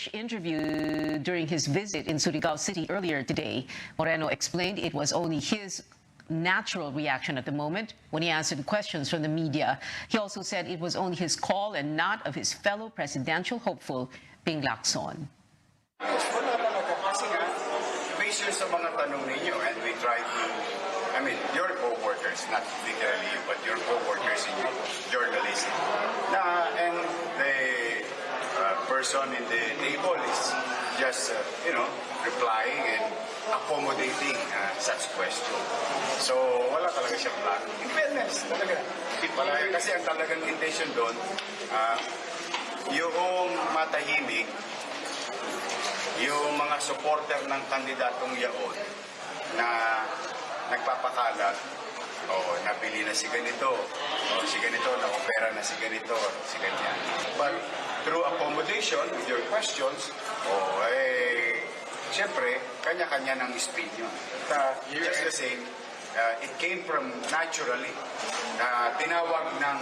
interview during his visit in Surigao City earlier today, Moreno explained it was only his natural reaction at the moment when he answered questions from the media. He also said it was only his call and not of his fellow presidential hopeful, Ping Lacson. Wala talaga kasi nga, based sa mga tanong ninyo, and we try to, your co-workers, not literally you, but your co-workers in journalism. And the person in the table is just, replying and accommodating such question. So, wala talaga siyang plan. In fairness, talaga. Kasi ang talagang intention doon, yung matahimik, yung mga supporter ng kandidatong yaon na nagpapakalat, nabili na si ganito, na-opera na si ganito, si ganyan. But through accommodation with your questions, siyempre, kanya-kanya ng spin yun. Just the same, it came from naturally, tinawag ng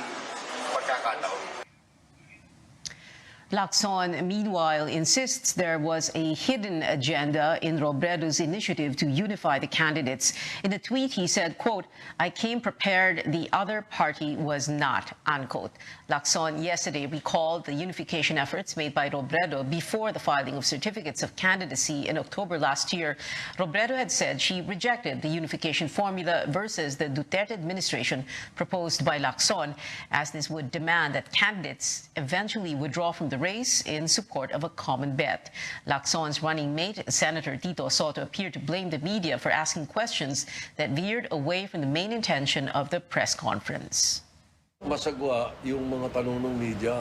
pagkakataon. Lacson, meanwhile, insists there was a hidden agenda in Robredo's initiative to unify the candidates. In a tweet, he said, quote, "I came prepared, the other party was not," unquote. Lacson yesterday recalled the unification efforts made by Robredo before the filing of certificates of candidacy in October last year. Robredo had said she rejected the unification formula versus the Duterte administration proposed by Lacson, as this would demand that candidates eventually withdraw from the race in support of a common bet. Lacson's running mate, Senator Tito Soto, appeared to blame the media for asking questions that veered away from the main intention of the press conference. Masagwa yung mga tanong ng media.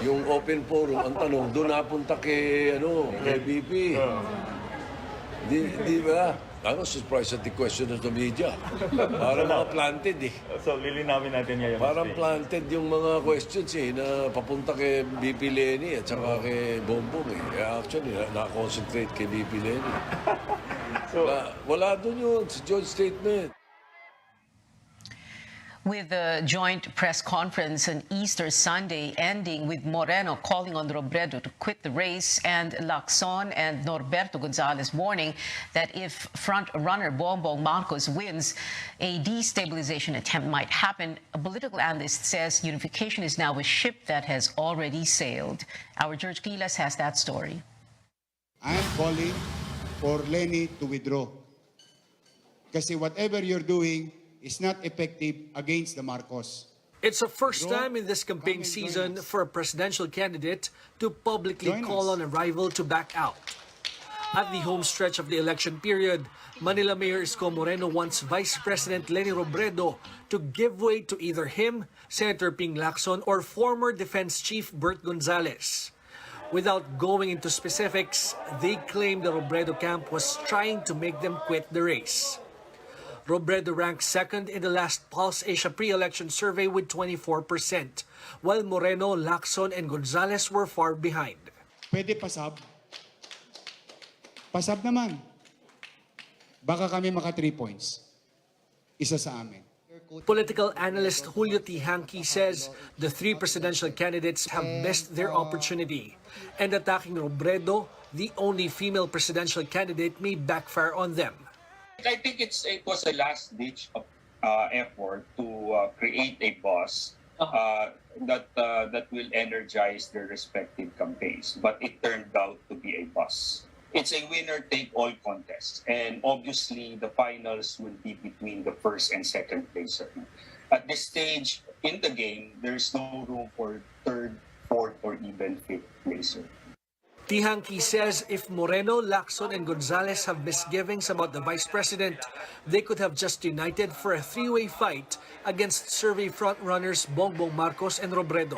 Yung open forum, ang tanong, doon napunta kay BP. Di ba? I was surprised at the question of the media. Parang mga planted So, lilinawin natin ngayon. Parang planted yung mga questions na papunta kay BP Leni at saka kay Bongbong Actually, na-concentrate kay BP Leni. Wala doon yun, sa joint statement. With the joint press conference on Easter Sunday ending with Moreno calling on Robredo to quit the race and Lacson and Norberto Gonzales warning that if front-runner Bongbong Marcos wins, a destabilization attempt might happen, a political analyst says unification is now a ship that has already sailed. Our George Quilas has that story. I'm calling for Leni to withdraw. Kasi whatever you're doing is not effective against the Marcos. It's the first time in this campaign season for a presidential candidate to publicly call on a rival to back out. At the home stretch of the election period, Manila Mayor Isko Moreno wants Vice President Leni Robredo to give way to either him, Senator Ping Lacson, or former Defense Chief Bert Gonzales. Without going into specifics, they claim the Robredo camp was trying to make them quit the race. Robredo ranked second in the last Pulse Asia pre-election survey with 24%, while Moreno, Lacson, and Gonzales were far behind. Pwede pasab? Pasab naman. Baka kami maka 3 points. Isa sa amin. Political analyst Julio Tihanki says the three presidential candidates have missed their opportunity, and attacking Robredo, the only female presidential candidate, may backfire on them. I think it was a last-ditch effort to create a buzz that will energize their respective campaigns, but it turned out to be a buzz. It's a winner-take-all contest, and obviously the finals will be between the first and second placer. At this stage in the game, there's no room for third, fourth, or even fifth placer. Tihanki says if Moreno, Lacson, and Gonzales have misgivings about the vice president, they could have just united for a three-way fight against survey frontrunners Bongbong Marcos and Robredo.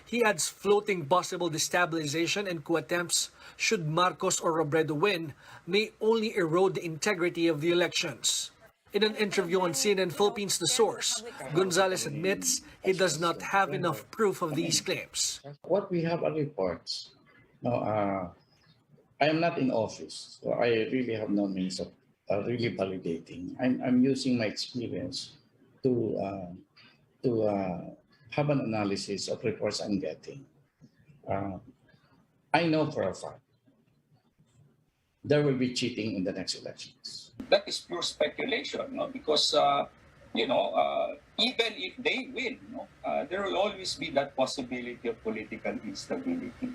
He adds floating possible destabilization and coup attempts should Marcos or Robredo win may only erode the integrity of the elections. In an interview on CNN Philippines The Source, Gonzales admits he does not have enough proof of these claims. What we have are reports. I am not in office, so I really have no means of really validating. I'm using my experience to have an analysis of reports I'm getting. I know for a fact there will be cheating in the next elections. That is pure speculation, no? Because even if they win, there will always be that possibility of political instability.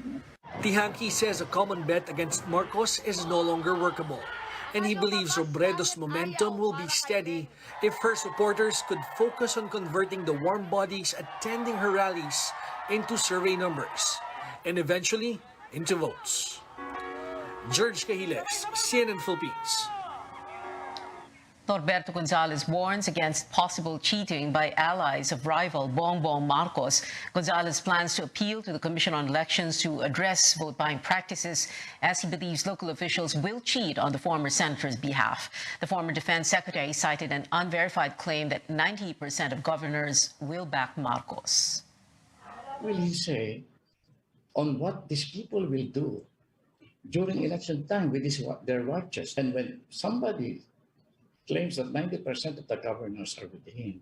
Tihanki says a common bet against Marcos is no longer workable, and he believes Robredo's momentum will be steady if her supporters could focus on converting the warm bodies attending her rallies into survey numbers and eventually into votes. George Cahiles, CNN Philippines. Norberto Gonzales warns against possible cheating by allies of rival Bongbong Marcos. Gonzales plans to appeal to the Commission on Elections to address vote buying practices, as he believes local officials will cheat on the former senator's behalf. The former defense secretary cited an unverified claim that 90% of governors will back Marcos. Will he say on what these people will do during election time with their watches? And when somebody claims that 90% of the governors are with him,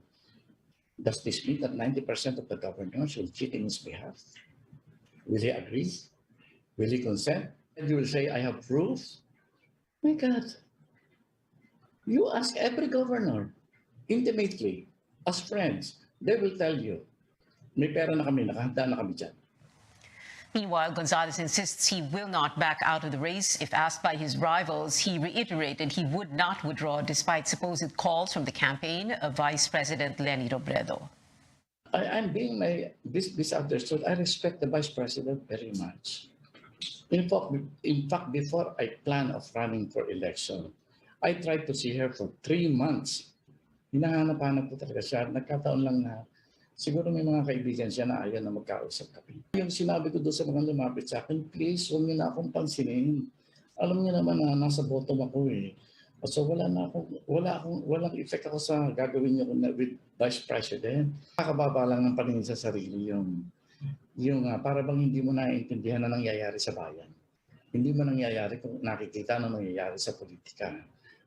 does this mean that 90% of the governors will cheat in his behalf? Will he agree? Will he consent? And you will say, I have proof? My God. You ask every governor, intimately, as friends, they will tell you, may pera na kami, nakahanda na kami dyan. Meanwhile, Gonzales insists he will not back out of the race. If asked by his rivals, he reiterated he would not withdraw despite supposed calls from the campaign of Vice President Leni Robredo. I'm being misunderstood. I respect the Vice President very much. In fact, before I plan of running for election, I tried to see her for 3 months. Hinahanap-hanap ko talaga siya. Nagkataon lang na siguro may mga kaibigan siya na ayaw na magkausap kami. Yung sinabi ko doon sa mga lumapit sa akin, please, huwag niyo na akong pansinin. Alam niyo naman na nasa bottom ako eh. So walang effect ako sa gagawin niyo with Vice President. Kakababa lang ng paningin sa sarili yung para bang hindi mo naiintindihan na nangyayari sa bayan. Hindi mo nangyayari kung nakikita na nangyayari sa politika.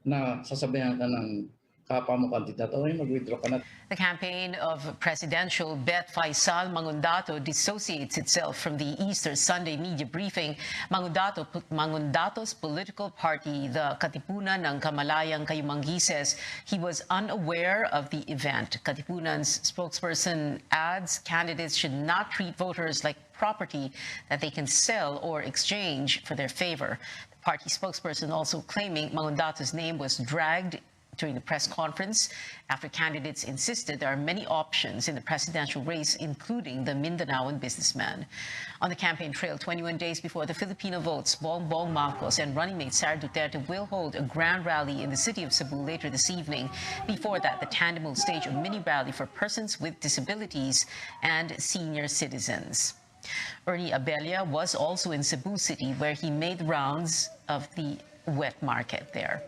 Na sasabihan ka ng kapwa mo kandidato, ay mag-withdraw ka na. The campaign of presidential bet Faisal Mangundato dissociates itself from the Easter Sunday media briefing. Mangundato's political party, the Katipunan ng Kamalayang Kayumanggi, says he was unaware of the event. Katipunan's spokesperson adds candidates should not treat voters like property that they can sell or exchange for their favor. The party spokesperson also claiming Mangundato's name was dragged during the press conference after candidates insisted there are many options in the presidential race, including the Mindanaoan businessman. On the campaign trail, 21 days before the Filipino votes, Bongbong Marcos and running mate Sara Duterte will hold a grand rally in the city of Cebu later this evening. Before that, the tandem will stage a mini rally for persons with disabilities and senior citizens. Ernie Abella was also in Cebu City, where he made rounds of the wet market there.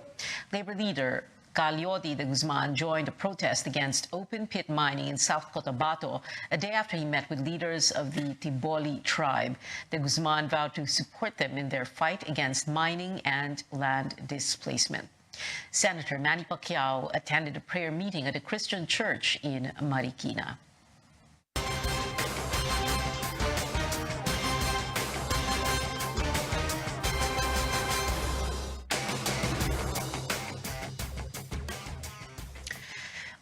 Labor leader Calyodi de Guzman joined a protest against open-pit mining in South Cotabato a day after he met with leaders of the Tiboli tribe. De Guzman vowed to support them in their fight against mining and land displacement. Senator Manny Pacquiao attended a prayer meeting at a Christian church in Marikina.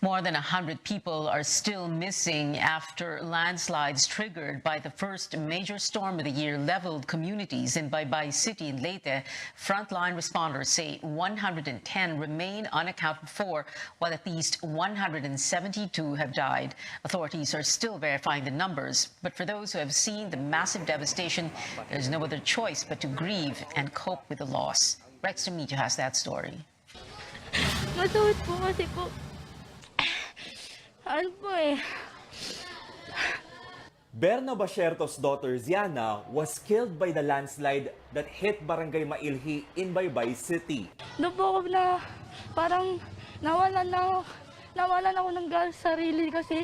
More than 100 people are still missing after landslides triggered by the first major storm of the year leveled communities in Baybay City in Leyte. Frontline responders say 110 remain unaccounted for, while at least 172 have died. Authorities are still verifying the numbers, but for those who have seen the massive devastation, there's no other choice but to grieve and cope with the loss. Rex Remigio has that story. Masakit po kasi po. Ano po eh. Berna Basierto's daughter Ziana was killed by the landslide that hit Barangay Mailhi in Baybay City. Doon po ako na parang nawalan ako ng gas sa sarili kasi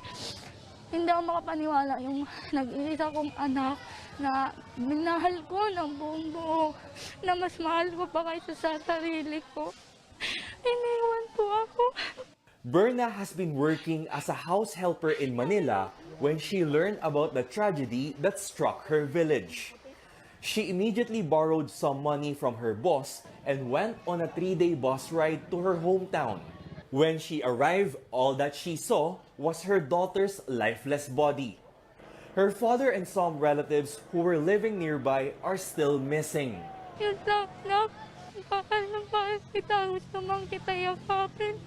hindi ako makapaniwala yung nag-iisa kong anak na minahal ko ng buong buo, na mas mahal ko pa kaysa sa sarili ko. Iniwan po ako. Berna has been working as a house helper in Manila when she learned about the tragedy that struck her village. She immediately borrowed some money from her boss and went on a 3-day bus ride to her hometown. When she arrived, all that she saw was her daughter's lifeless body. Her father and some relatives who were living nearby are still missing. Yun lang, nak. Bakal na bakit kita gusto mang kita yakapin.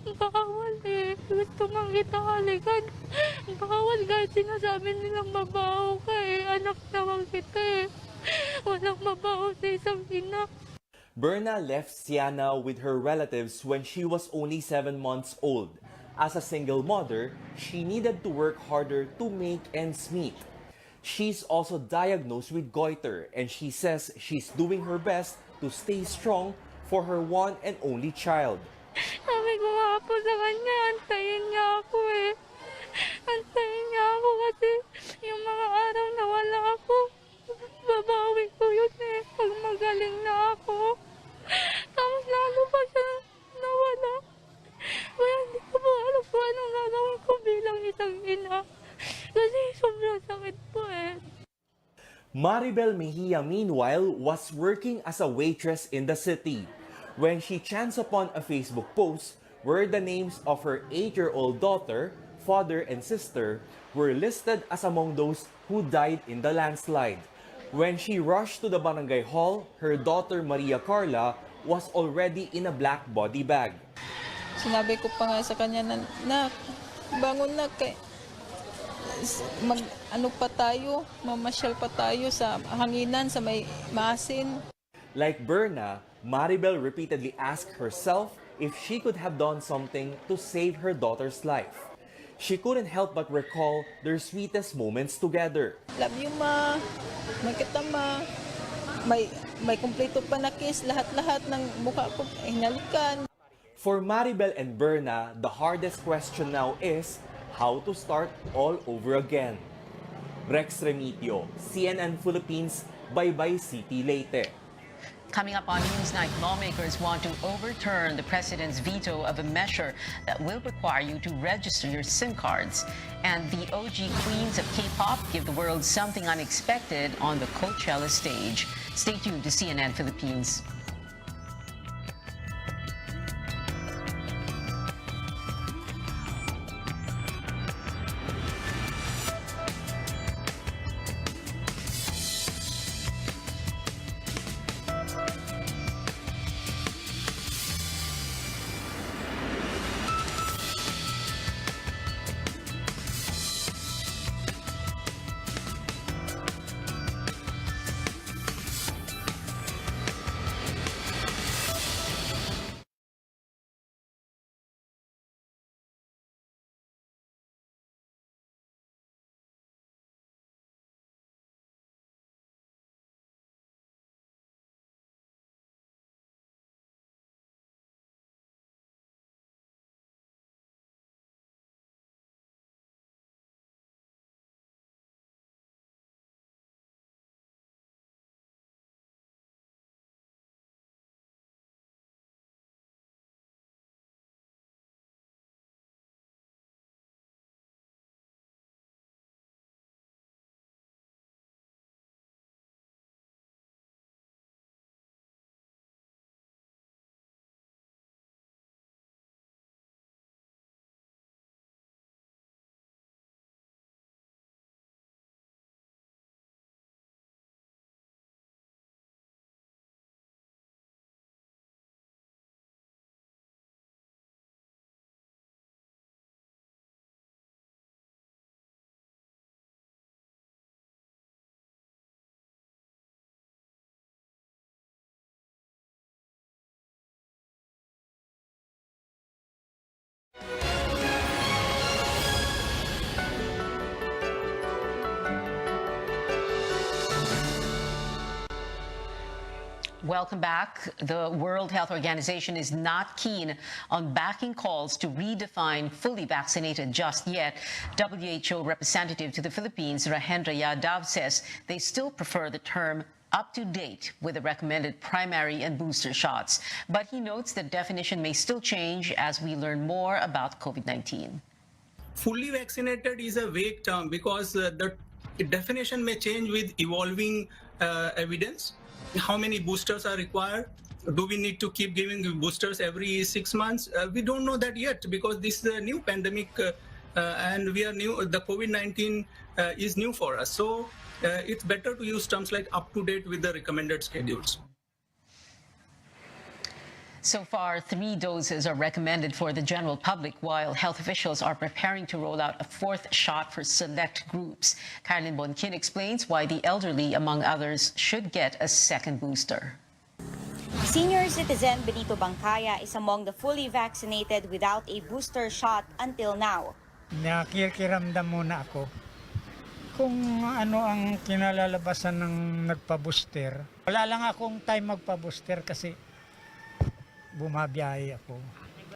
Bawal eh. Gusto mang kita halikan. Bawal kahit sinasabi nilang mabaho ka eh. Anak naman kita eh. Walang mabaho sa isang ina. Berna left Siana with her relatives when she was only 7 months old. As a single mother, she needed to work harder to make ends meet. She's also diagnosed with goiter, and she says she's doing her best to stay strong for her one and only child. Sabi ko nga po sa kanya, antayin niya ako eh. Antayin niya ako kasi yung mga araw na wala ako, babawi ko yun eh, pag magaling na ako. Tapos lalo pa siya nawala. Kaya hindi ko po alam kung anong gagawin ko bilang isang ina. Kasi sobrang sakit po eh. Maribel Mejia, meanwhile, was working as a waitress in the city when she chanced upon a Facebook post where the names of her 8-year-old daughter, father, and sister were listed as among those who died in the landslide. When she rushed to the barangay hall, her daughter Maria Carla was already in a black body bag. Sinabi ko pa nga sa kanya na bangon na ano pa tayo, mamasyal pa tayo sa hanginan, sa may maasin. Like Berna, Maribel repeatedly asked herself if she could have done something to save her daughter's life. She couldn't help but recall their sweetest moments together. Love you, ma. May kita, ma. May kumpleto pa na kiss, lahat-lahat ng mukha ko hinalikan. For Maribel and Berna, the hardest question now is how to start all over again. Rex Remitio, CNN Philippines, Baybay City, Leyte. Coming up on Newsnight, lawmakers want to overturn the president's veto of a measure that will require you to register your SIM cards. And the OG queens of K-pop give the world something unexpected on the Coachella stage. Stay tuned to CNN Philippines. Welcome back. The World Health Organization is not keen on backing calls to redefine fully vaccinated just yet. WHO representative to the Philippines, Rahendra Yadav, says they still prefer the term up to date with the recommended primary and booster shots. But he notes that definition may still change as we learn more about COVID-19. Fully vaccinated is a vague term because the definition may change with evolving evidence. How many boosters are required? Do we need to keep giving boosters every 6 months? We don't know that yet because this is a new pandemic and we are new. The COVID-19 is new for us. So it's better to use terms like up to date with the recommended schedules. So far, 3 doses are recommended for the general public, while health officials are preparing to roll out a 4th shot for select groups. Carolyn Bonkin explains why the elderly, among others, should get a second booster. Senior citizen Benito Bangkaya is among the fully vaccinated without a booster shot until now. Nakikiramdam muna ako kung ano ang kinalalabasan ng nagpa-booster. Wala lang akong time magpa-booster kasi bumabiyahe ako.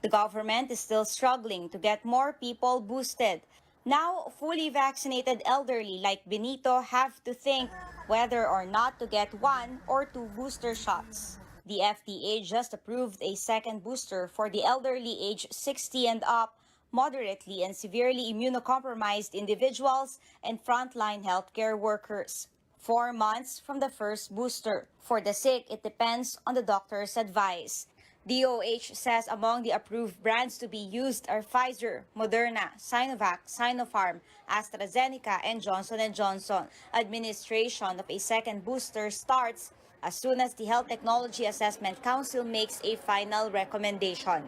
The government is still struggling to get more people boosted. Now, fully vaccinated elderly like Benito have to think whether or not to get 1 or 2 booster shots. The FDA just approved a second booster for the elderly aged 60 and up, moderately and severely immunocompromised individuals and frontline healthcare workers. 4 months from the first booster. For the sick, it depends on the doctor's advice. DOH says among the approved brands to be used are Pfizer, Moderna, Sinovac, Sinopharm, AstraZeneca, and Johnson & Johnson. Administration of a second booster starts as soon as the Health Technology Assessment Council makes a final recommendation.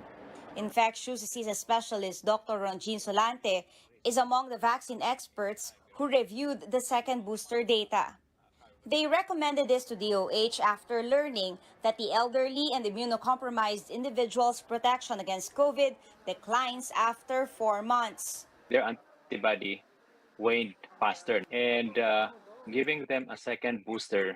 Infectious diseases specialist Dr. Ronjin Solante is among the vaccine experts who reviewed the second booster data. They recommended this to DOH after learning that the elderly and immunocompromised individuals' protection against COVID declines after 4 months. Their antibody waned faster, and giving them a second booster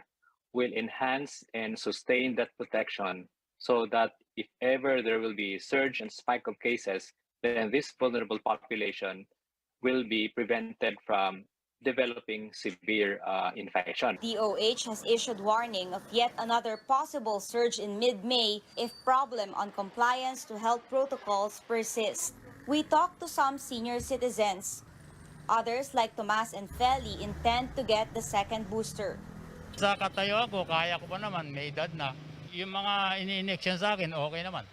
will enhance and sustain that protection so that if ever there will be a surge and spike of cases, then this vulnerable population will be prevented from developing severe infection. DOH has issued warning of yet another possible surge in mid-May if problem on compliance to health protocols persists. We talked to some senior citizens. Others, like Tomas and Feli, intend to get the second booster. Sa katayo ako, kaya ko pa naman, may edad na. Yung mga ini-injection sa akin, okay naman.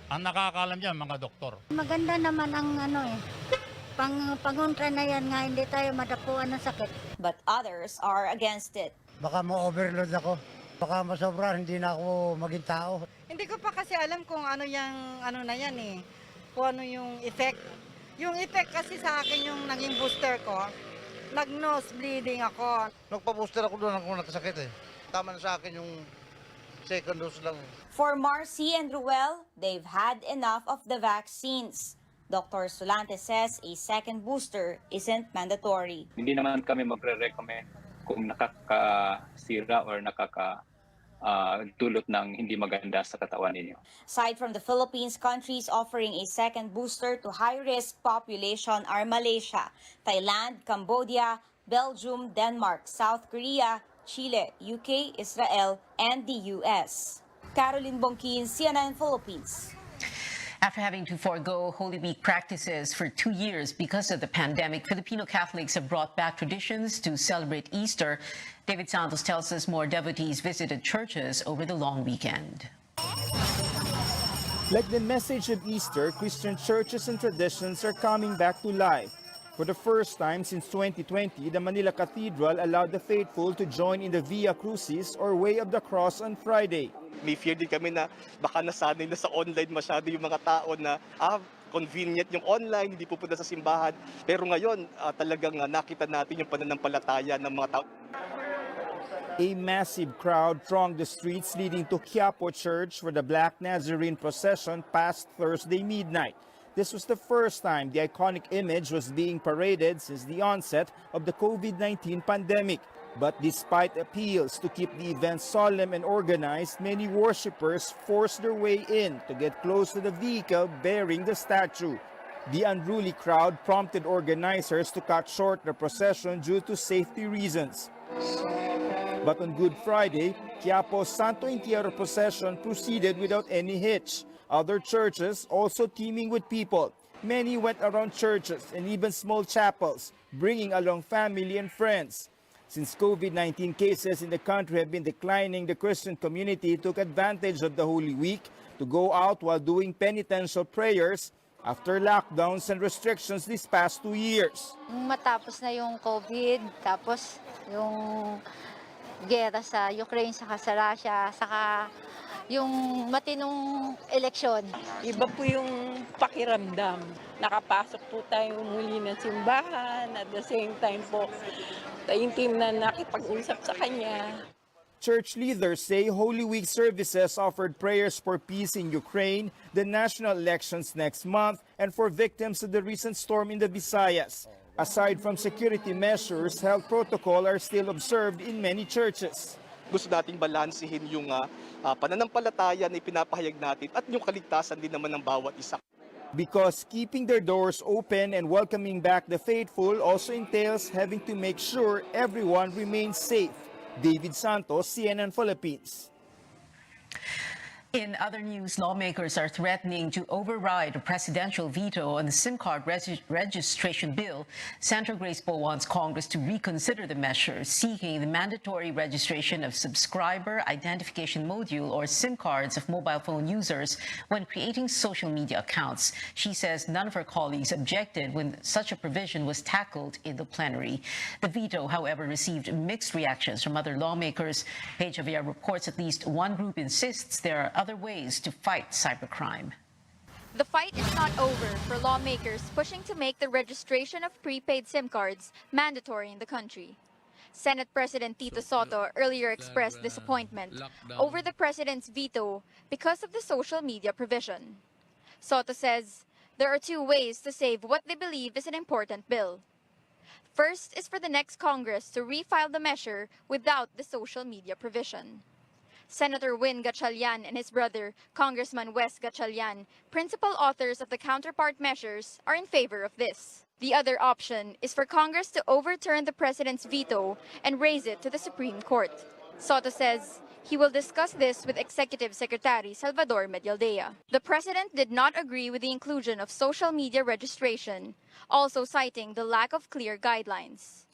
Ang nakakaalam dyan, mga doktor. Maganda naman ang pangontra na yan nga, hindi tayo madapuan ng sakit. But others are against it. Baka ma-overload ako. Baka masobra, hindi na ako maging tao. Hindi ko pa kasi alam kung ano yung ano na yan eh. Kung ano yung effect. Yung effect kasi sa akin yung naging booster ko, nag-nose bleeding ako. Nagpa-booster ako doon ako nakasakit eh. Tama na sa akin yung second dose lang. For Marcy and Ruel, they've had enough of the vaccines. Dr. Solante says a second booster isn't mandatory. Hindi naman kami magre-recommend kung nakakasira or nakakadulot ng hindi maganda sa katawan ninyo. Aside from the Philippines, countries offering a second booster to high-risk population are Malaysia, Thailand, Cambodia, Belgium, Denmark, South Korea, Chile, UK, Israel, and the US. Caroline Bonkin, CNN Philippines. After having to forego Holy Week practices for 2 years because of the pandemic, Filipino Catholics have brought back traditions to celebrate Easter. David Santos tells us more devotees visited churches over the long weekend. Like the message of Easter, Christian churches and traditions are coming back to life. For the first time since 2020, the Manila Cathedral allowed the faithful to join in the Via Crucis or Way of the Cross on Friday. May fear din kami na baka nasanay na sa online masyado yung mga tao na convenient yung online, hindi pupunta sa simbahan. Pero ngayon, talagang nakita natin yung pananampalataya ng mga tao. A massive crowd thronged the streets leading to Quiapo Church for the Black Nazarene procession past Thursday midnight. This was the first time the iconic image was being paraded since the onset of the COVID-19 pandemic. But despite appeals to keep the event solemn and organized, many worshippers forced their way in to get close to the vehicle bearing the statue. The unruly crowd prompted organizers to cut short the procession due to safety reasons. But on Good Friday, Quiapo's Santo Entierro procession proceeded without any hitch. Other churches also teeming with people. Many went around churches and even small chapels, bringing along family and friends. Since COVID-19 cases in the country have been declining, the Christian community took advantage of the Holy Week to go out while doing penitential prayers after lockdowns and restrictions these past 2 years. Matapos na yung COVID, tapos yung gera sa Ukraine, saka sa Russia, saka yung matinong eleksyon. Iba po yung pakiramdam. Nakapasok po tayo muli ng simbahan, at the same time po, taintim na nakipag-usap sa kanya. Church leaders say Holy Week services offered prayers for peace in Ukraine, the national elections next month, and for victims of the recent storm in the Visayas. Aside from security measures, health protocol are still observed in many churches. Gusto nating balansehin yung pananampalataya na ipinapahayag natin at yung kaligtasan din naman ng bawat isa. Because keeping their doors open and welcoming back the faithful also entails having to make sure everyone remains safe. David Santos, CNN Philippines. In other news, lawmakers are threatening to override a presidential veto on the SIM card registration bill. Senator Grace Poe wants Congress to reconsider the measure, seeking the mandatory registration of subscriber identification module or SIM cards of mobile phone users when creating social media accounts. She says none of her colleagues objected when such a provision was tackled in the plenary. The veto, however, received mixed reactions from other lawmakers. Page Javier reports at least one group insists there are other ways to fight cybercrime. The fight is not over for lawmakers pushing to make the registration of prepaid SIM cards mandatory in the country. Senate President Tito Soto earlier expressed disappointment over the president's veto because of the social media provision. Soto says there are two ways to save what they believe is an important bill. First is for the next Congress to refile the measure without the social media provision. Senator Win Gatchalian and his brother, Congressman Wes Gatchalian, principal authors of the counterpart measures, are in favor of this. The other option is for Congress to overturn the president's veto and raise it to the Supreme Court. Soto says he will discuss this with Executive Secretary Salvador Medialdea. The president did not agree with the inclusion of social media registration, also citing the lack of clear guidelines.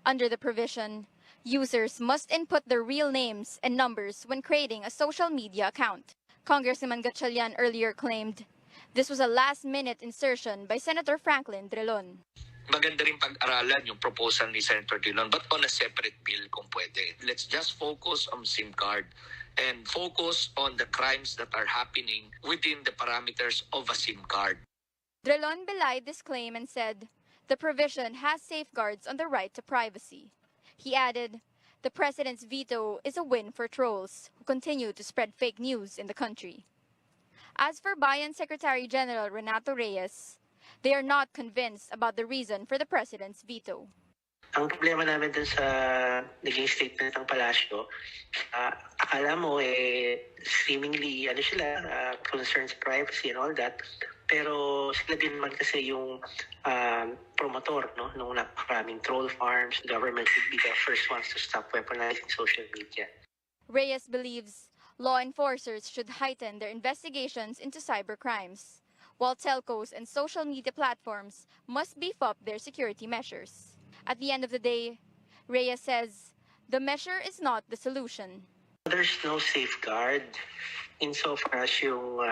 Under the provision, users must input their real names and numbers when creating a social media account. Congressman Gatchalian earlier claimed this was a last-minute insertion by Senator Franklin Drilon. Maganda rin pag-aralan yung proposal ni Senator Drilon, but on a separate bill kung pwede. Let's just focus on SIM card and focus on the crimes that are happening within the parameters of a SIM card. Drilon belied this claim and said the provision has safeguards on the right to privacy. He added, the president's veto is a win for trolls who continue to spread fake news in the country. As for Bayan Secretary General Renato Reyes, they are not convinced about the reason for the president's veto. Ang problema namin dun sa naging statement ng Palasyo, akala mo seemingly concerns privacy and all that, pero sila din naman kasi yung promotor nung napakaraming troll farms. The government should be the first ones to stop weaponizing social media. Reyes believes law enforcers should heighten their investigations into cybercrimes, while telcos and social media platforms must beef up their security measures. At the end of the day, Reyes says the measure is not the solution. There's no safeguard insofar as yung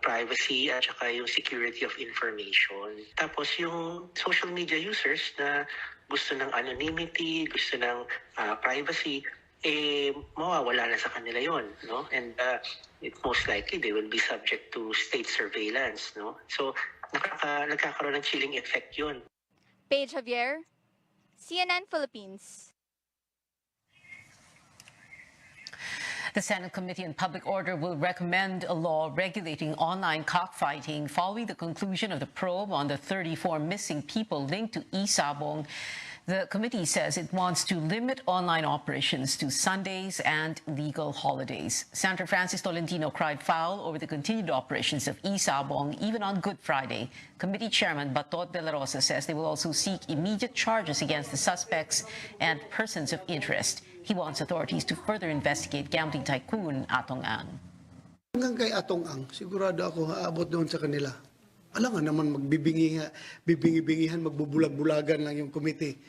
privacy at saka yung security of information. Tapos yung social media users na gusto ng anonymity, gusto ng privacy, mawawala na sa kanila yon, no? And it's most likely they will be subject to state surveillance, no? So nagkakaroon ng chilling effect yun. Paige Javier, CNN Philippines. The Senate Committee on Public Order will recommend a law regulating online cockfighting following the conclusion of the probe on the 34 missing people linked to Isabong. The committee says it wants to limit online operations to Sundays and legal holidays. Senator Francis Tolentino cried foul over the continued operations of Isabong even on Good Friday. Committee Chairman Batot de la Rosa says they will also seek immediate charges against the suspects and persons of interest. He wants authorities to further investigate gambling tycoon Atong Ang. Hanggang kay Atong Ang, sigurado ako haabot doon sa kanila. Alam nga naman magbibingi-bingihan, magbubulag-bulagan lang yung komite.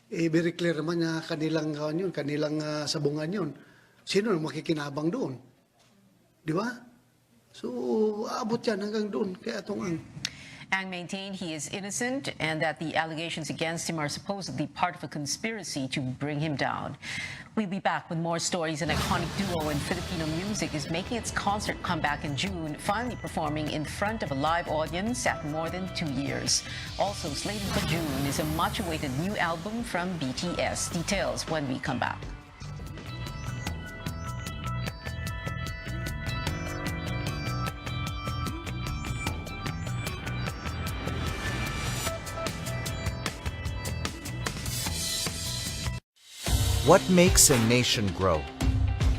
very clear naman na kanilang sabungan yun. Sino na makikinabang doon? Di ba? So, aabot yan hanggang doon kay Atong Ang. Ang maintained he is innocent and that the allegations against him are supposedly part of a conspiracy to bring him down. We'll be back with more stories. An iconic duo in Filipino music is making its concert comeback in June, finally performing in front of a live audience after more than 2 years. Also slated for June is a much-awaited new album from BTS. Details when we come back. What makes a nation grow?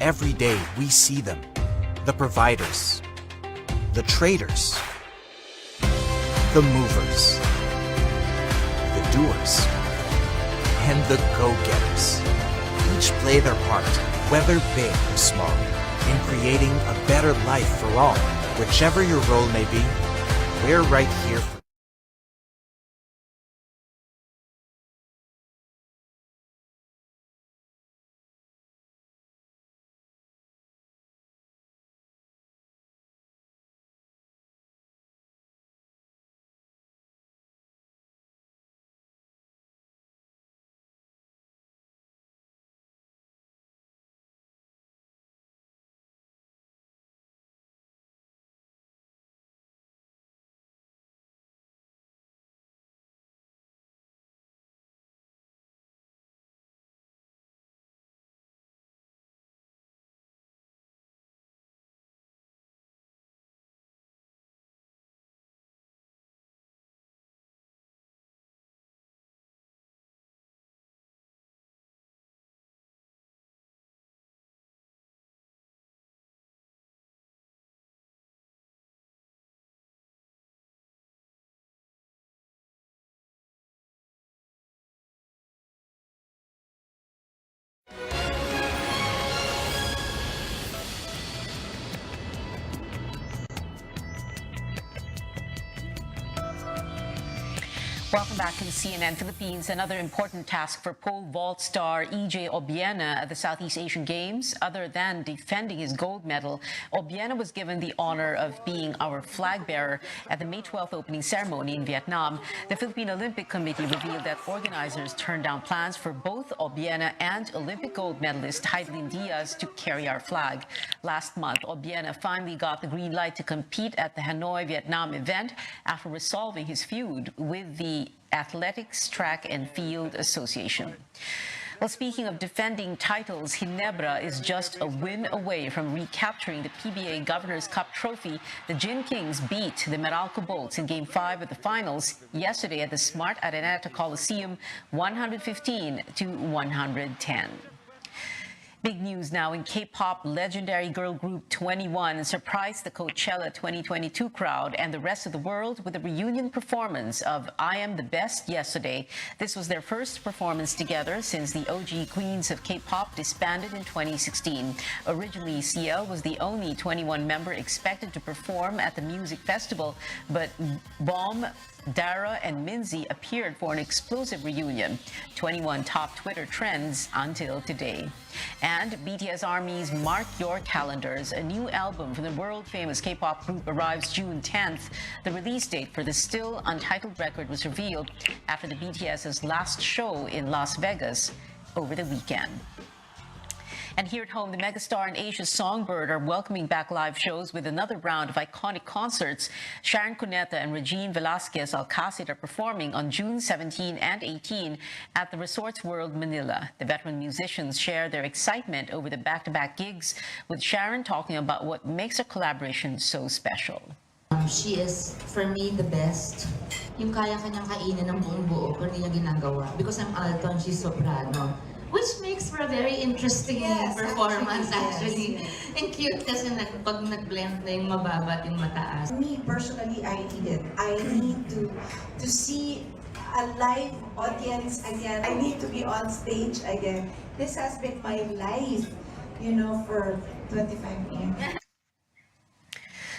Every day we see them. The providers, the traders, the movers, the doers, and the go-getters. Each play their part, whether big or small, in creating a better life for all. Whichever your role may be, we're right here for Welcome back to the CNN Philippines. Another important task for pole vault star EJ Obiena at the Southeast Asian Games. Other than defending his gold medal, Obiena was given the honor of being our flag bearer at the May 12th opening ceremony in Vietnam. The Philippine Olympic Committee revealed that organizers turned down plans for both Obiena and Olympic gold medalist Heidelin Diaz to carry our flag. Last month, Obiena finally got the green light to compete at the Hanoi, Vietnam event after resolving his feud with the Athletics Track and Field Association. Well, speaking of defending titles, Ginebra is just a win away from recapturing the PBA Governor's Cup trophy. The Gin Kings beat the Meralco Bolts in Game 5 of the finals yesterday at the Smart Araneta Coliseum, 115-110. Big news now in K-pop. Legendary girl group 21 surprised the Coachella 2022 crowd and the rest of the world with a reunion performance of I Am the Best yesterday. This was their first performance together since the OG Queens of K-pop disbanded in 2016. Originally, CL was the only 21 member expected to perform at the music festival, but Bomb, Dara and Minzy appeared for an explosive reunion. 21 top Twitter trends until today. And BTS ARMY's Mark Your Calendars. A new album from the world-famous K-pop group arrives June 10th. The release date for the still untitled record was revealed after the BTS's last show in Las Vegas over the weekend. And here at home, the megastar and Asia's Songbird are welcoming back live shows with another round of iconic concerts. Sharon Cuneta and Regine Velasquez Alcacid are performing on June 17 and 18 at the Resorts World Manila. The veteran musicians share their excitement over the back-to-back gigs, with Sharon talking about what makes their collaboration so special. She is, for me, the best. Yung kaya kanyang kainin ng buong buo, pero hindi niya ginagawa. Because I'm alto and she's soprano. Which makes for a very interesting performance, actually. And cute kasi pag nag-blend na yung mababa at yung mataas. Me, personally, I need it. I need to see a live audience again. I need to be on stage again. This has been my life, you know, for 25 years.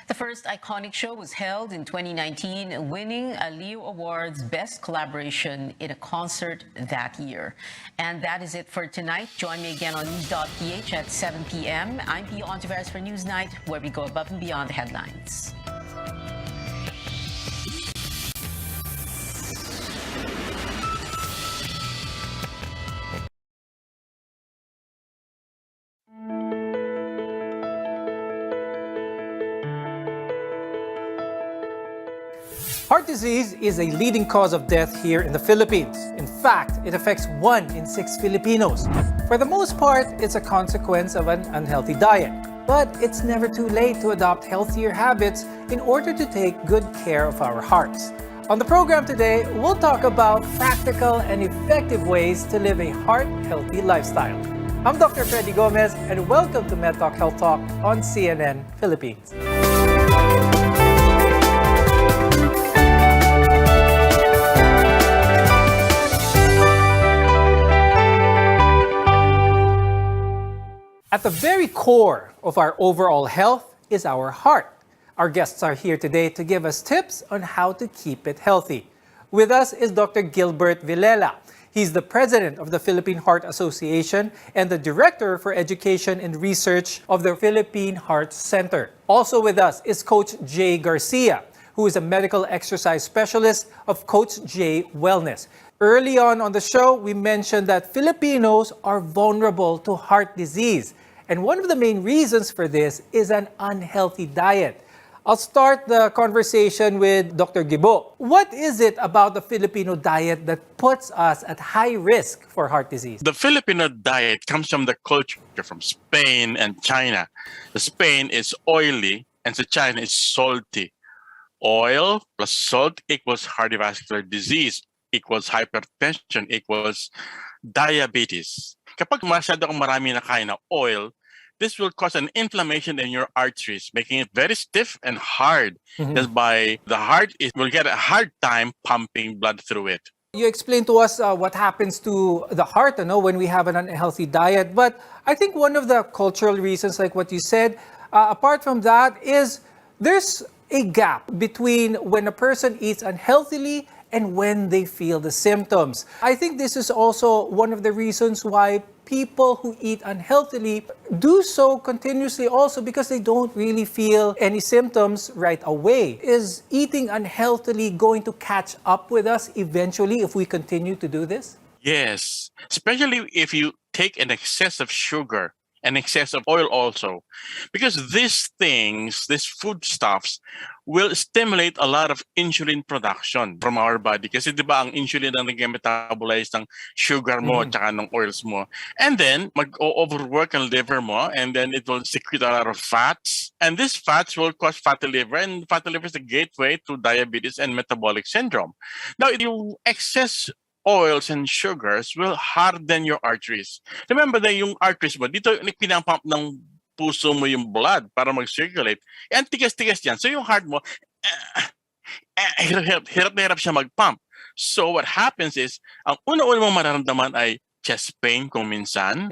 The first Iconic show was held in 2019, winning a Leo Awards Best Collaboration in a Concert that year. And that is it for tonight. Join me again on news.ph at 7 p.m. I'm Pio Ontiveros for Newsnight, where we go above and beyond the headlines. Heart disease is a leading cause of death here in the Philippines. In fact, it affects 1 in 6 Filipinos. For the most part, it's a consequence of an unhealthy diet. But it's never too late to adopt healthier habits in order to take good care of our hearts. On the program today, we'll talk about practical and effective ways to live a heart-healthy lifestyle. I'm Dr. Freddy Gomez, and welcome to MedTalk Health Talk on CNN Philippines. At the very core of our overall health is our heart. Our guests are here today to give us tips on how to keep it healthy. With us is Dr. Gilbert Villela. He's the president of the Philippine Heart Association and the director for education and research of the Philippine Heart Center. Also with us is Coach Jay Garcia, who is a medical exercise specialist of Coach Jay Wellness. Early on the show, we mentioned that Filipinos are vulnerable to heart disease. And one of the main reasons for this is an unhealthy diet. I'll start the conversation with Dr. Gibo. What is it about the Filipino diet that puts us at high risk for heart disease? The Filipino diet comes from the culture from Spain and China. The Spain is oily and the China is salty. Oil plus salt equals cardiovascular disease, equals hypertension, equals diabetes. Kapag masyado kang marami na kain na oil, this will cause an inflammation in your arteries, making it very stiff and hard. That's why the heart will get a hard time pumping blood through it. You explained to us what happens to the heart when we have an unhealthy diet. But I think one of the cultural reasons, like what you said, apart from that, is there's a gap between when a person eats unhealthily and when they feel the symptoms. I think this is also one of the reasons why people who eat unhealthily do so continuously also because they don't really feel any symptoms right away. Is eating unhealthily going to catch up with us eventually if we continue to do this? Yes, especially if you take an excess of sugar and excess of oil also. Because these things, these foodstuffs, will stimulate a lot of insulin production from our body. Kasi di ba ang insulin ang nag-metabolize ng sugar mo at saka ng oils mo. And then, mag-overwork ang liver mo and then it will secrete a lot of fats. And these fats will cause fatty liver, and fatty liver is the gateway to diabetes and metabolic syndrome. Now, if you excess oils and sugars will harden your arteries. Remember na yung arteries mo, dito pinapump ng puso mo yung blood para mag-circulate. And tigas-tigas yan. So yung heart mo, hirap na hirap siya mag-pump. So what happens is, ang una-una mong mararamdaman ay chest pain kung minsan,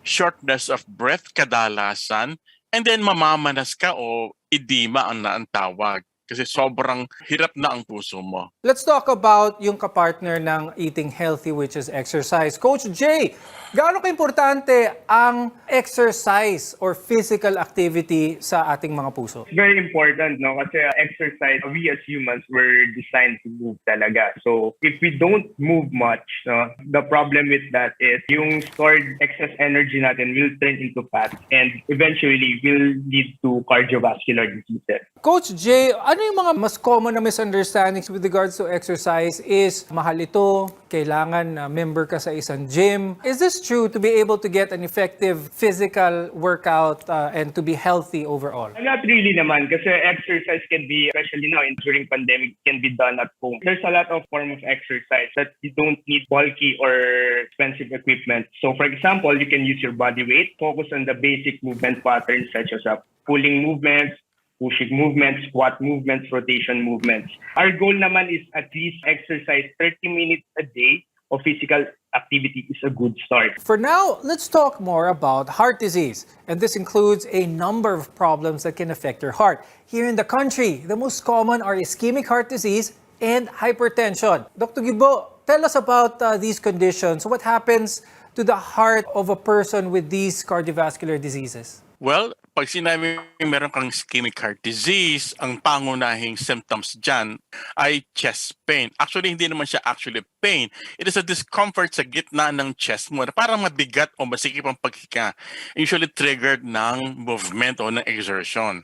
shortness of breath kadalasan, and then mamamanas ka o edema ang tawag. Kasi sobrang hirap na ang puso mo. Let's talk about yung kapartner ng eating healthy, which is exercise. Coach Jay, gaano ka-importante ang exercise or physical activity sa ating mga puso? Very important, no? Kasi exercise, we as humans were designed to move talaga. So if we don't move much, no, the problem with that is yung stored excess energy natin will turn into fat and eventually will lead to cardiovascular diseases. Coach Jay, ano yung mga mas common na misunderstandings with regards to exercise? Is mahal ito, kailangan member ka sa isang gym? Is this true to be able to get an effective physical workout and to be healthy overall? Not really naman kasi exercise can be, especially now during pandemic, can be done at home. There's a lot of form of exercise that you don't need bulky or expensive equipment. So for example, you can use your body weight, focus on the basic movement patterns such as pulling movements, pushing movements, squat movements, rotation movements. Our goal naman is at least exercise 30 minutes a day of physical activity is a good start. For now, let's talk more about heart disease. And this includes a number of problems that can affect your heart. Here in the country, the most common are ischemic heart disease and hypertension. Dr. Guibo, tell us about these conditions. What happens to the heart of a person with these cardiovascular diseases? Well, pag sinabi meron kang ischemic heart disease, ang pangunahing symptoms dyan ay chest pain. Actually, hindi naman siya actually pain. It is a discomfort sa gitna ng chest mo na parang mabigat o masikip ang paghinga. Usually triggered ng movement o ng exertion.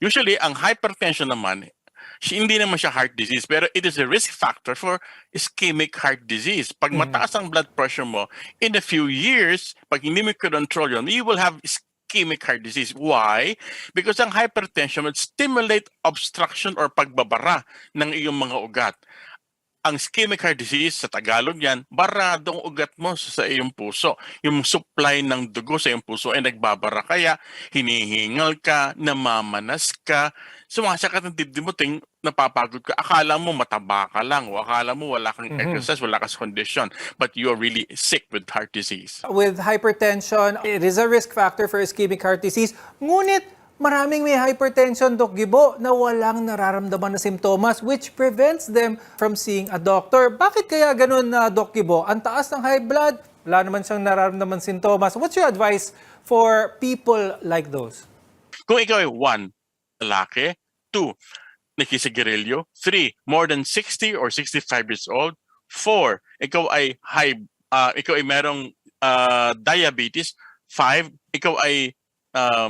Usually, ang hypertension naman, hindi naman siya heart disease, pero it is a risk factor for ischemic heart disease. Pag mataas ang blood pressure mo, in a few years, pag hindi mo control yun, you will have ischemic heart disease. Why? Because ang hypertension will stimulate obstruction or pagbabara ng iyong mga ugat. Ang ischemic heart disease, sa Tagalog yan, baradong ugat mo sa iyong puso. Yung supply ng dugo sa iyong puso ay nagbabara. Kaya hinihingal ka, namamanas ka, sumasakit ang dibdib mo, napapagod ka. Akala mo mataba ka lang o akala mo wala kang exercise, wala kang condition. But you're really sick with heart disease. With hypertension, it is a risk factor for ischemic heart disease. Ngunit maraming may hypertension, Doc Guibo, na walang nararamdaman na simptomas which prevents them from seeing a doctor. Bakit kaya ganun, Doc Guibo? Ang taas ng high blood, wala naman siyang nararamdaman sintomas. What's your advice for people like those? Kung ikaw ay 1, lalaki, 2, nakisigarilyo, 3, more than 60 or 65 years old, 4, ikaw ay ikaw ay merong diabetes, 5, ikaw ay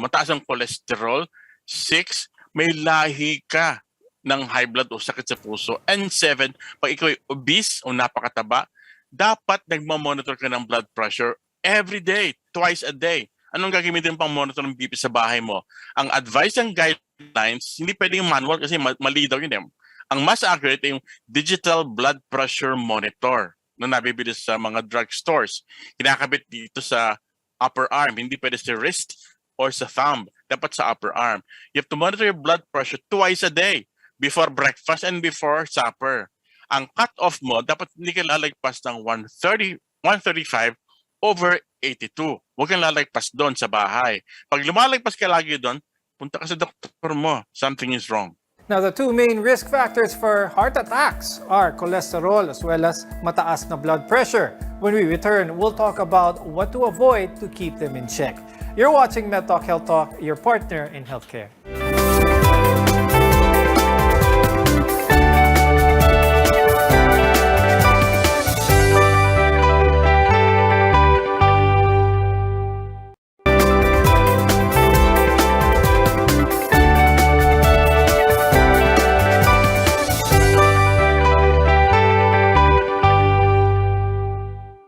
mataas ang cholesterol, 6, may lahi ka ng high blood o sakit sa puso, and 7, pag ikaw ay obese o napakataba, dapat nagmamonitor ka ng blood pressure every day, twice a day. Anong gagamitin pang monitor ng BP sa bahay mo? Ang advice and guidelines, hindi pwedeng manual kasi mali daw yun. Ang mas accurate ay yung digital blood pressure monitor na nabibili sa mga drugstores. Kinakabit dito sa upper arm, hindi pwede sa wrist or sa thumb, dapat sa upper arm. You have to monitor your blood pressure twice a day, before breakfast and before supper. Ang cut-off mo, dapat hindi ka lalagpas ng 135 over 82. Huwag kang lalagpas doon sa bahay. Pag lumalagpas ka lagi doon, punta ka sa doktor mo. Something is wrong. Now, the two main risk factors for heart attacks are cholesterol as well as mataas na blood pressure. When we return, we'll talk about what to avoid to keep them in check. You're watching MedTalk Health Talk, your partner in healthcare.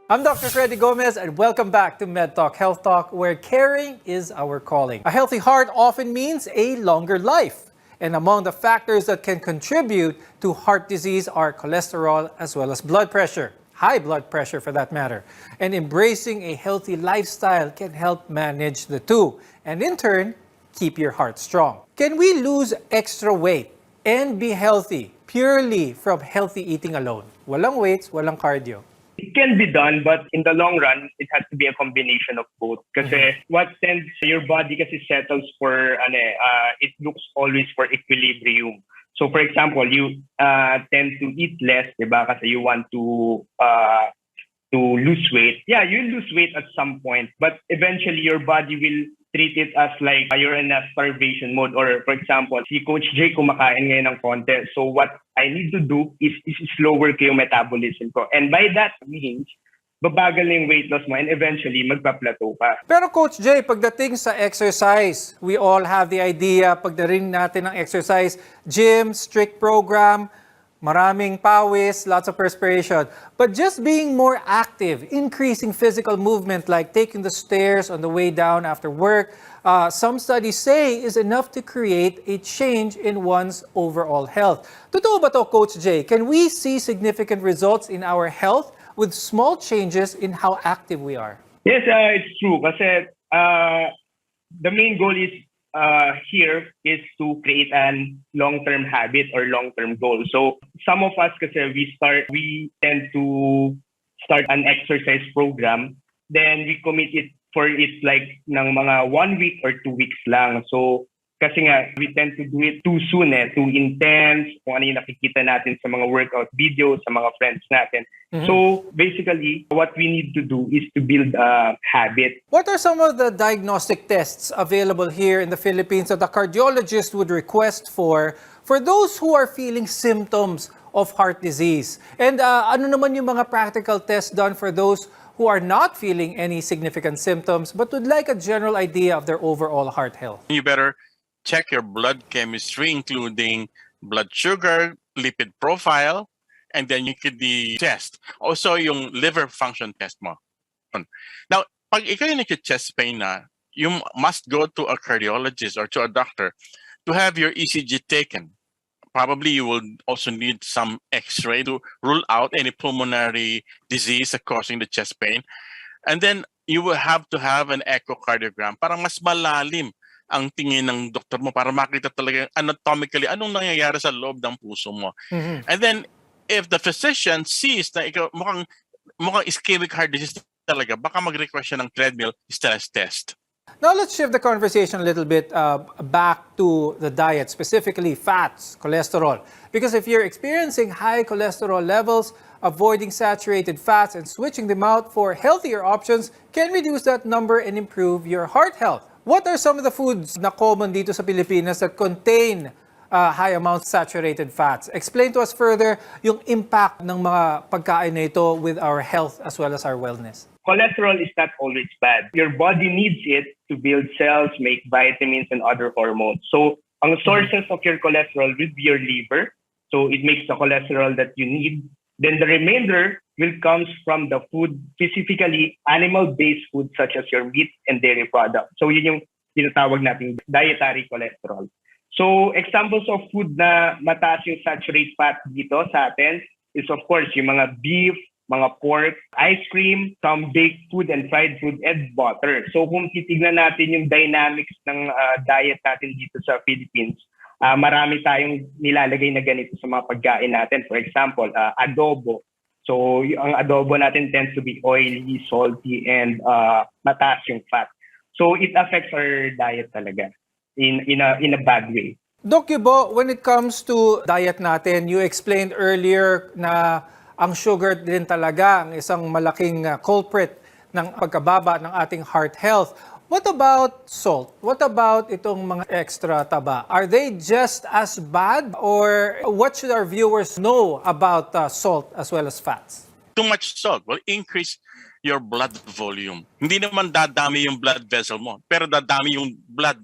I'm Dr. Freddy Gomez and welcome back to MedTalk Health Talk, where caring is our calling. A healthy heart often means a longer life. And among the factors that can contribute to heart disease are cholesterol as well as blood pressure, high blood pressure for that matter. And embracing a healthy lifestyle can help manage the two and in turn, keep your heart strong. Can we lose extra weight and be healthy purely from healthy eating alone? Walang weights, walang cardio. It can be done, but in the long run, it has to be a combination of both. Kasi what tends, your body kasi settles for, it looks always for equilibrium. So for example, you tend to eat less, diba? Kasi you want to lose weight. Yeah, you lose weight at some point, but eventually your body will treat it as like you're in a starvation mode. Or for example, si Coach Jay kumakain ngayon ng konti. So what I need to do is slower ko yung metabolism ko. And by that means, babagal yung weight loss mo and eventually magpa-plateau ka. Pero Coach Jay, pagdating sa exercise, we all have the idea, pagdating natin ng exercise, gym, strict program, maraming pawis, lots of perspiration. But just being more active, increasing physical movement like taking the stairs on the way down after work, some studies say is enough to create a change in one's overall health. Totoo ba to, Coach Jay? Can we see significant results in our health with small changes in how active we are? Yes, it's true. Kasi the main goal is here is to create a long-term habit or long-term goal. So some of us, kasi we tend to start an exercise program, then we commit it for it like ng mga 1 week or 2 weeks lang. So kasi nga, we tend to do it too soon, too intense, kung ano yung nakikita natin sa mga workout videos, sa mga friends natin. So basically, what we need to do is to build a habit. What are some of the diagnostic tests available here in the Philippines that the cardiologist would request for those who are feeling symptoms of heart disease? And ano naman yung mga practical tests done for those who are not feeling any significant symptoms but would like a general idea of their overall heart health? You better check your blood chemistry, including blood sugar, lipid profile, and then you could test. Also, yung liver function test mo. Now, pag ikaw yung nag-chest pain na, you must go to a cardiologist or to a doctor to have your ECG taken. Probably you will also need some X-ray to rule out any pulmonary disease causing the chest pain. And then you will have to have an echocardiogram para mas malalim ang tingin ng doktor mo para makita talaga anatomically anong nangyayari sa loob ng puso mo. And then if the physician sees na ikaw mukhang ischemic heart disease talaga, baka mag-request siya ng treadmill stress test. Now let's shift the conversation a little bit back to the diet, specifically fats, cholesterol. Because if you're experiencing high cholesterol levels, avoiding saturated fats and switching them out for healthier options can reduce that number and improve your heart health. What are some of the foods na common dito sa Pilipinas that contain high amounts of saturated fats? Explain to us further yung impact ng mga pagkain na ito with our health as well as our wellness. Cholesterol is not always bad. Your body needs it to build cells, make vitamins, and other hormones. So, ang sources of your cholesterol will be your liver. So, it makes the cholesterol that you need. Then the remainder will comes from the food, specifically animal-based food such as your meat and dairy products. So yun yung tinatawag nating dietary cholesterol. So examples of food na mataas yung saturated fat dito sa atin is of course yung mga beef, mga pork, ice cream, some baked food and fried food, and butter. So kung titignan natin yung dynamics ng diet natin dito sa Philippines, marami tayong nilalagay na ganito sa mga pagkain natin. For example, adobo. So ang adobo natin tends to be oily, salty, and mataas yung fat. So it affects our diet talaga in a bad way. Doc Yubo, when it comes to diet natin, you explained earlier na ang sugar din talaga ang isang malaking culprit ng pagkababa ng ating heart health. What about salt? What about itong mga extra taba? Are they just as bad? Or what should our viewers know about salt as well as fats? Too much salt will increase your blood volume. Hindi naman dadami yung blood vessel mo, pero dadami yung blood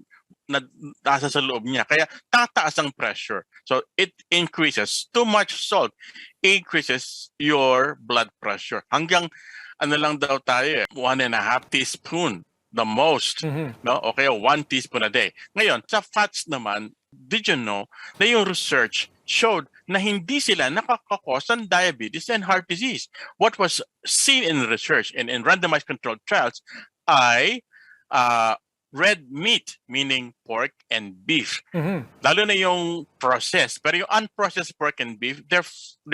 na nasa sa loob niya. Kaya tataas ang pressure. So it increases. Too much salt increases your blood pressure. Hanggang ano lang daw tayo, 1.5 teaspoon. The most, no? Okay, 1 teaspoon a day. Ngayon, sa fats naman, did you know na yung research showed na hindi sila nakakakos ng diabetes and heart disease? What was seen in research and in randomized controlled trials ay red meat, meaning pork and beef. Lalo na yung processed. Pero yung unprocessed pork and beef, they're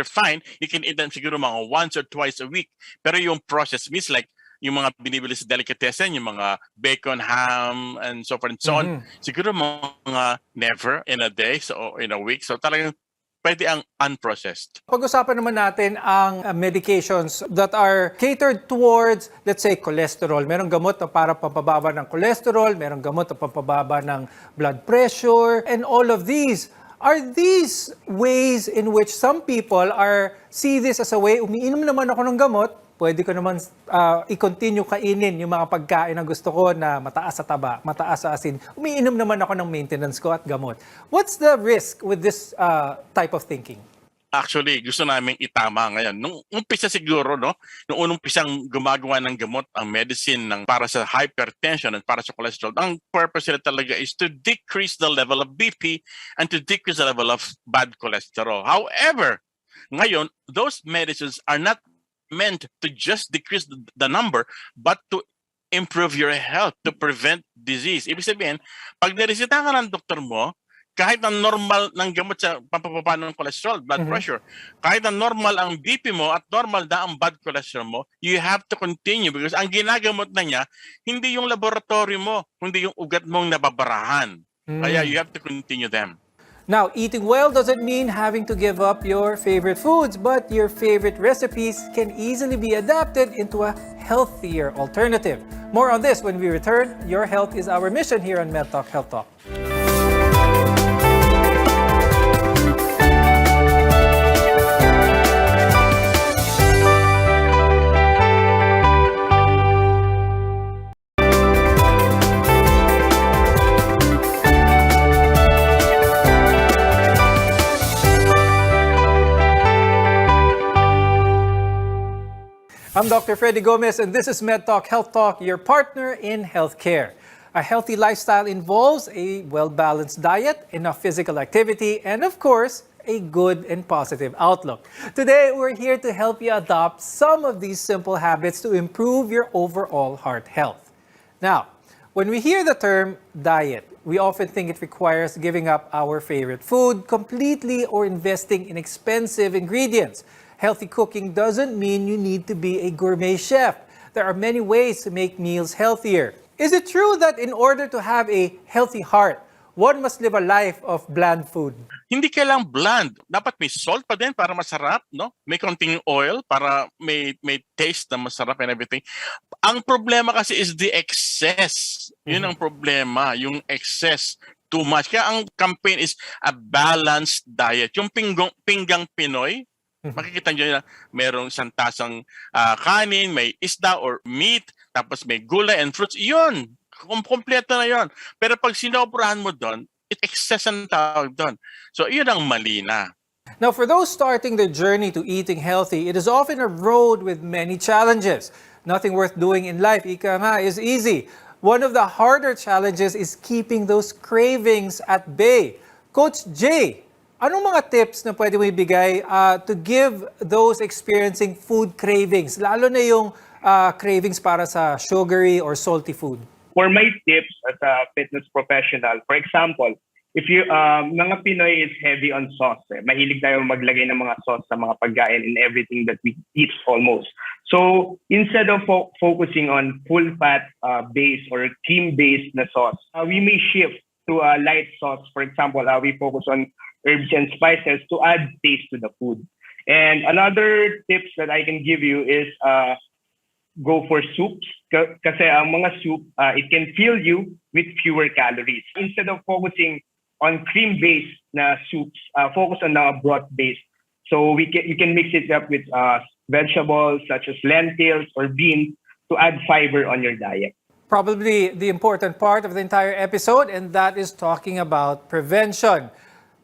fine. You can eat them siguro mga once or twice a week. Pero yung processed meats like yung mga binibili sa delicatessen, yung mga bacon, ham, and so forth and so on, siguro mga never in a day, so in a week. So talagang pwede ang unprocessed. Pag-usapan naman natin ang medications that are catered towards, let's say, cholesterol. Merong gamot na para pampababa ng cholesterol, merong gamot na pampababa ng blood pressure, and all of these. Are these ways in which some people see this as a way, umiinom naman ako ng gamot, pwede ko naman i-continue kainin yung mga pagkain na gusto ko na mataas sa taba, mataas sa asin. Umiinom naman ako ng maintenance ko at gamot. What's the risk with this type of thinking? Actually, gusto namin itama ngayon. Nung umpisa siguro, no? Nung unang pisang gumagawa ng gamot, ang medicine para sa hypertension at para sa cholesterol, ang purpose nila talaga is to decrease the level of BP and to decrease the level of bad cholesterol. However, ngayon, those medicines are not meant to just decrease the number, but to improve your health, to prevent disease. Ibig sabihin, pag niresita ka ng doktor mo, kahit na normal ng gamot sa pampababa ng cholesterol, blood pressure, kahit na normal ang BP mo at normal na ang bad cholesterol mo, you have to continue because ang ginagamot na niya, hindi yung laboratory mo, kundi yung ugat mong nababarahan. Kaya you have to continue them. Now, eating well doesn't mean having to give up your favorite foods, but your favorite recipes can easily be adapted into a healthier alternative. More on this when we return. Your health is our mission here on MedTalk Health Talk. I'm Dr. Freddy Gomez, and this is MedTalk Health Talk, your partner in healthcare. A healthy lifestyle involves a well-balanced diet, enough physical activity, and of course, a good and positive outlook. Today, we're here to help you adopt some of these simple habits to improve your overall heart health. Now, when we hear the term diet, we often think it requires giving up our favorite food completely or investing in expensive ingredients. Healthy cooking doesn't mean you need to be a gourmet chef. There are many ways to make meals healthier. Is it true that in order to have a healthy heart, one must live a life of bland food? Hindi kailang bland. Dapat may salt pa din para masarap, no? May konting oil para may taste na masarap and everything. Ang problema kasi is the excess. Yun ang problema, yung excess. Too much. Kaya ang campaign is a balanced diet. Yung pinggang Pinoy, makikita nyo na merong isang tasang kanin, may isda or meat, tapos may gulay and fruits. Yun, kompleto na yun. Pero pag sinobrahan mo doon, it excess ang tawag doon. So yun ang mali na. Now, for those starting their journey to eating healthy, it is often a road with many challenges. Nothing worth doing in life, ika nga, is easy. One of the harder challenges is keeping those cravings at bay. Coach Jay, anong mga tips na pwede mo ibigay to give those experiencing food cravings, lalo na yung cravings para sa sugary or salty food? For my tips as a fitness professional, for example, if you mga Pinoy is heavy on sauce. Mahilig tayo maglagay ng mga sauce sa mga pagkain in everything that we eat almost. So instead of focusing on full fat base or cream based na sauce, we may shift to a light sauce. For example, we focus on herbs and spices to add taste to the food. And another tips that I can give you is go for soups. Kasi ang mga soup, it can fill you with fewer calories. Instead of focusing on cream-based na soups, focus on the broth-based. So you can mix it up with vegetables such as lentils or beans to add fiber on your diet. Probably the important part of the entire episode, and that is talking about prevention.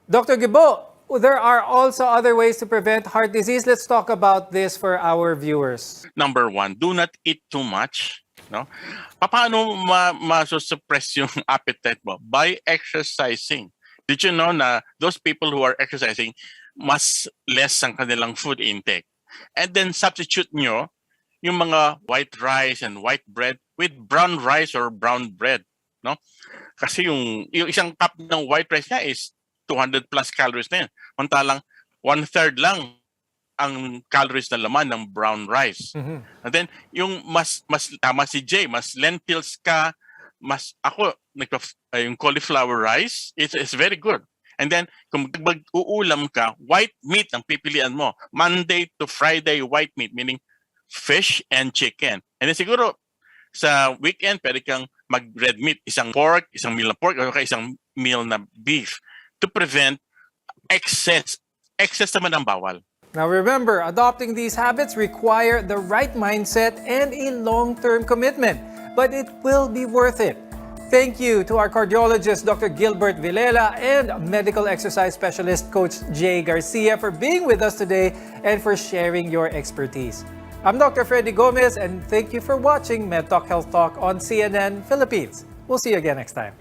Dr. Guibo, there are also other ways to prevent heart disease. Let's talk about this for our viewers. Number one, do not eat too much. No? Paano ma-suppress yung appetite mo? By exercising. Did you know na those people who are exercising, mas less ang kanilang food intake? And then substitute nyo yung mga white rice and white bread with brown rice or brown bread. No? Kasi yung isang cup ng white rice niya is 200 plus calories na yun. Mantalang 1/3 lang ang calories na laman ng brown rice. And then, yung mas tama si Jay, mas lentils ka, ako, yung cauliflower rice, it's very good. And then, kung mag-uulam ka, white meat ang pipilian mo. Monday to Friday, white meat, meaning fish and chicken. And then siguro, sa weekend, pwede kang mag-red meat, isang meal na pork, o isang meal na beef. To prevent excess naman ang bawal. Now remember, adopting these habits require the right mindset and a long-term commitment, but it will be worth it. Thank you to our cardiologist, Dr. Gilbert Villela, and medical exercise specialist, Coach Jay Garcia, for being with us today and for sharing your expertise. I'm Dr. Freddy Gomez, and thank you for watching MedTalk Health Talk on CNN Philippines. We'll see you again next time.